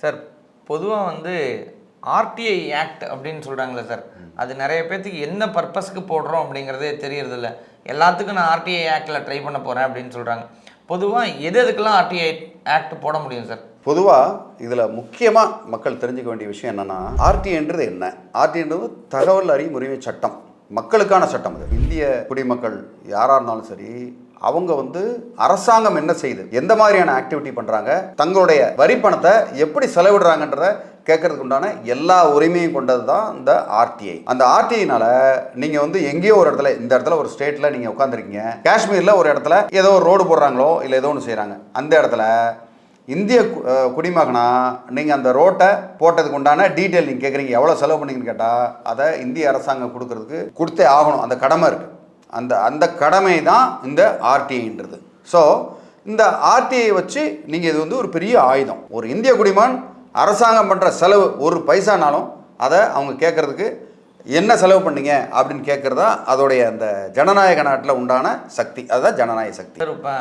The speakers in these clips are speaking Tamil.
சார் பொதுவாக ஆர்டிஐ ஆக்ட் அப்படின்னு சொல்கிறாங்களே சார், அது நிறைய பேர்த்துக்கு என்ன பர்பஸ்க்கு போடுறோம் அப்படிங்கிறதே தெரியறதில்ல. எல்லாத்துக்கும் நான் ஆர்டிஐ ஆக்டில் ட்ரை பண்ண போகிறேன் அப்படின்னு சொல்கிறாங்க. பொதுவாக எதுக்கெல்லாம் ஆர்டிஐ ஆக்ட் போட முடியும் சார்? பொதுவாக இதில் முக்கியமாக மக்கள் தெரிஞ்சுக்க வேண்டிய விஷயம் என்னென்னா, ஆர்டிஐன்றது என்ன? ஆர்டிஐன்றது தகவல் அறியும் உரிமை சட்டம், மக்களுக்கான சட்டம். அது இந்திய குடிமக்கள் யாராக இருந்தாலும் சரி, அவங்க அரசாங்கம் என்ன செய்யுது, எந்த மாதிரியான ஆக்டிவிட்டி பண்ணுறாங்க, தங்களுடைய வரி பணத்தை எப்படி செலவிடுறாங்கன்றத கேட்கறதுக்கு உண்டான எல்லா உரிமையும் கொண்டது தான் இந்த ஆர்டிஐ. அந்த ஆர்டிஐனால நீங்கள் எங்கேயோ ஒரு இடத்துல, இந்த இடத்துல ஒரு ஸ்டேட்டில் நீங்கள் உட்காந்துருக்கீங்க, காஷ்மீரில் ஒரு இடத்துல ஏதோ ஒரு ரோடு போடுறாங்களோ இல்லை ஏதோ ஒன்று செய்கிறாங்க, அந்த இடத்துல இந்திய குடிமகனா நீங்கள் அந்த ரோட்டை போட்டதுக்கு உண்டான டீட்டெயில் நீங்கள் கேட்குறீங்க, எவ்வளோ செலவு பண்ணீங்கன்னு கேட்டால் அதை இந்திய அரசாங்கம் கொடுத்தே ஆகணும். அந்த கடமை இருக்குது. அந்த கடமை தான் இந்த ஆர்டிஐன்றது. ஸோ இந்த ஆர்டிஐ வச்சு நீங்கள் இது ஒரு பெரிய ஆயுதம். ஒரு இந்திய குடிமகன் அரசாங்கம் பண்ணுற செலவு ஒரு பைசானாலும் அதை அவங்க கேட்குறதுக்கு என்ன செலவு பண்ணீங்க அப்படின்னு கேட்குறதா அதோடைய அந்த ஜனநாயக நாட்டில் உண்டான சக்தி. அதுதான் ஜனநாயக சக்தி. சார், இப்போ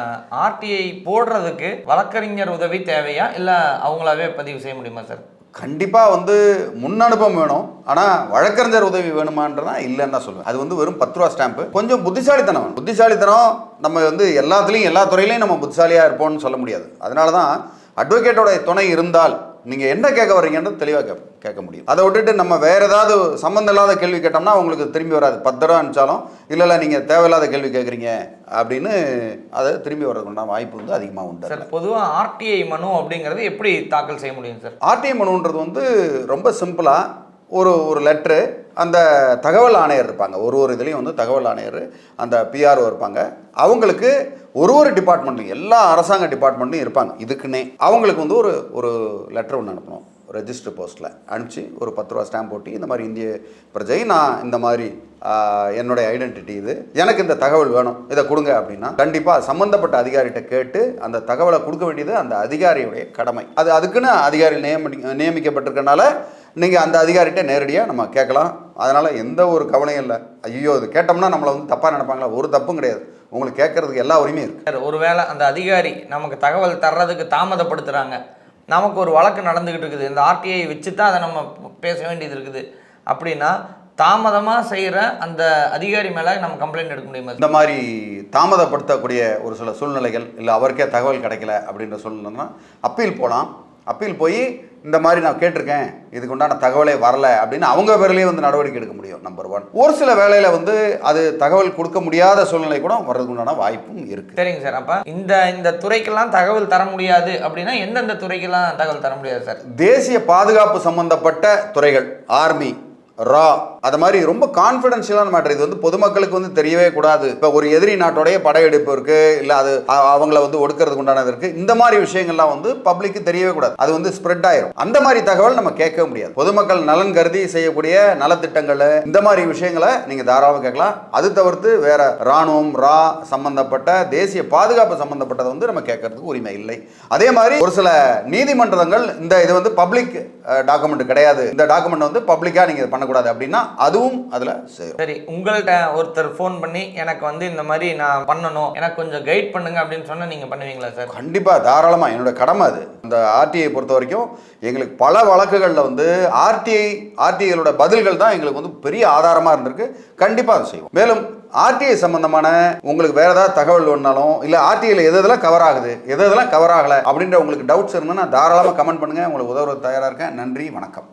ஆர்டிஐ போடுறதுக்கு வழக்கறிஞர் உதவி தேவையா இல்லை அவங்களாவே பதிவு செய்ய முடியுமா சார்? கண்டிப்பாக முன்னனுபவம் வேணும். ஆனால் வழக்கறிஞர் உதவி வேணுமான்றதான் இல்லைன்னு தான் சொல்லுவேன். அது வெறும் 10 ரூபா ஸ்டாம்ப்பு. கொஞ்சம் புத்திசாலித்தனம் வேணும். புத்திசாலித்தனம் நம்ம எல்லாத்துலேயும் எல்லா துறையிலையும் நம்ம புத்திசாலியாக இருப்போம்னு சொல்ல முடியாது. அதனால தான் அட்வொகேட்டோட துணை இருந்தால் நீங்கள் என்ன கேட்க வர்றீங்கன்றது தெளிவாக கேட்க முடியும். அதை விட்டுட்டு நம்ம வேறு ஏதாவது சம்மந்தம் இல்லாத கேள்வி கேட்டோம்னா உங்களுக்கு திரும்பி வராது. 10 ரூபா அனுப்பிச்சாலும் இல்லை நீங்கள் தேவையில்லாத கேள்வி கேட்குறீங்க அப்படின்னு அதை திரும்பி வர்றதுக்குண்டான வாய்ப்பு அதிகமாக உண்டு. சார், பொதுவாக ஆர்டிஐ மனு அப்படிங்கிறது எப்படி தாக்கல் செய்ய முடியும் சார்? ஆர்டிஐ மனுன்றது ரொம்ப சிம்பிளாக ஒரு லெட்ரு, அந்த தகவல் ஆணையர் இருப்பாங்க, ஒரு இதுலேயும் தகவல் ஆணையர், அந்த பிஆர்ஓ இருப்பாங்க. அவங்களுக்கு ஒரு டிபார்ட்மெண்ட்லையும், எல்லா அரசாங்க டிபார்ட்மெண்ட்லையும் இருப்பாங்க இதுக்குன்னே. அவங்களுக்கு ஒரு லெட்டர் ஒன்று அனுப்பணும், ரெஜிஸ்டர் போஸ்ட்டில் அனுப்பிச்சு ஒரு 10 ரூபா ஸ்டாம்ப் போட்டு, இந்த மாதிரி இந்திய பிரஜை, நான் இந்த மாதிரி என்னுடைய ஐடென்டிட்டி இது, எனக்கு இந்த தகவல் வேணும், இதை கொடுங்க அப்படின்னா கண்டிப்பாக சம்மந்தப்பட்ட அதிகாரிகிட்ட கேட்டு அந்த தகவலை கொடுக்க வேண்டியது அந்த அதிகாரியுடைய கடமை. அதுக்குன்னு அதிகாரி நியமிக்கப்பட்டிருக்கனால நீங்கள் அந்த அதிகாரிகிட்ட நேரடியாக நம்ம கேட்கலாம். அதனால் எந்த ஒரு கவலையும் இல்லை. ஐயோ இது கேட்டோம்னா நம்மளை தப்பாக நினைப்பாங்களா? ஒரு தப்பும் கிடையாது. உங்களுக்கு கேட்கறதுக்கு எல்லா உரிமையும் இருக்குது. சார், ஒருவேளை அந்த அதிகாரி நமக்கு தகவல் தர்றதுக்கு தாமதப்படுத்துகிறாங்க, நமக்கு ஒரு வழக்கு நடந்துக்கிட்டு இருக்குது, இந்த ஆர்டிஐ வச்சு தான் அதை நம்ம பேச வேண்டியது இருக்குது அப்படின்னா, தாமதமாக செய்கிற அந்த அதிகாரி மேலே நம்ம கம்ப்ளைண்ட் எடுக்க முடியுமா? இந்த மாதிரி தாமதப்படுத்தக்கூடிய ஒரு சில சூழ்நிலைகள், இல்லை அவருக்கே தகவல் கிடைக்கல அப்படின்ற சூழ்நிலைன்னா அப்பீல் போகலாம். அப்பீல் போய் இந்த மாதிரி நான் கேட்டிருக்கேன், இதுக்கு உண்டான தகவலே வரல அப்படின்னு அவங்க பேர்லேயே நடவடிக்கை எடுக்க முடியும். நம்பர் 1. ஒரு சில வேளையில் அது தகவல் கொடுக்க முடியாத சூழ்நிலை கூட வர்றதுக்கு உண்டான வாய்ப்பும் இருக்குது. சரிங்க சார். அப்போ இந்த துறைக்கெல்லாம் தகவல் தர முடியாது அப்படின்னா எந்தெந்த துறைக்கெல்லாம் தகவல் தர முடியாது சார்? தேசிய பாதுகாப்பு சம்பந்தப்பட்ட துறைகள், ஆர்மி, ரா, அது மாதிரி ரொம்ப கான்ஃபிடென்ஷியலான மேட்டர். இது பொதுமக்களுக்கு தெரியவே கூடாது. இப்போ ஒரு எதிரி நாட்டோடைய படையெடுப்பு இருக்கு, இல்லை அது அவங்கள ஒடுக்கிறதுக்கு உண்டானது இருக்கு, இந்த மாதிரி விஷயங்கள்லாம் பப்ளிக்கு தெரியவே கூடாது. அது ஸ்ப்ரெட் ஆயிரும். அந்த மாதிரி தகவல் நம்ம கேட்க முடியாது. பொதுமக்கள் நலன் கருதி செய்யக்கூடிய நலத்திட்டங்கள், இந்த மாதிரி விஷயங்களை நீங்க தாராளமாக கேட்கலாம். அது தவிர்த்து வேற ராணுவம், ரா சம்பந்தப்பட்ட தேசிய பாதுகாப்பு சம்பந்தப்பட்டதை நம்ம கேட்கறதுக்கு உரிமை இல்லை. அதே மாதிரி ஒரு சில நீதிமன்றங்கள் இது பப்ளிக் டாக்குமெண்ட் கிடையாது, இந்த டாக்குமெண்ட் பப்ளிக்கா நீங்க பண்ணக்கூடாது அப்படின்னா அதுவும் அதுல சேரும். சரி, உங்கள்கிட்ட ஒருத்தர் ஃபோன் பண்ணி எனக்கு இந்த மாதிரி நான் பண்ணணும், எனக்கு கொஞ்சம் கைட் பண்ணுங்க அப்படின்னு சொன்னா நீங்க பண்ணுவீங்களா சார்? கண்டிப்பா, தாராளமா. என்னோட கடமை அது. இந்த ஆர்டிஐ பொறுத்த வரைக்கும் எங்களுக்கு பல வழக்குகளில் ஆர்டிஐகளோட பதில்கள் தான் எங்களுக்கு பெரிய ஆதாரமா இருந்திருக்கு. கண்டிப்பா அதை செய்வோம். மேலும் ஆர்டிஐ சம்பந்தமான உங்களுக்கு வேற ஏதாவது தகவல் வேணாலும், இல்லை ஆர்டிஐல எதெல்லாம் கவர் ஆகுது, எதெல்லாம் கவர் ஆகலை அப்படின்ற உங்களுக்கு டவுட்ஸ் இருந்ததுன்னா தாராளமாக கமெண்ட் பண்ணுங்க. உங்களுக்கு உதவுறது தயாராக இருக்கேன். நன்றி, வணக்கம்.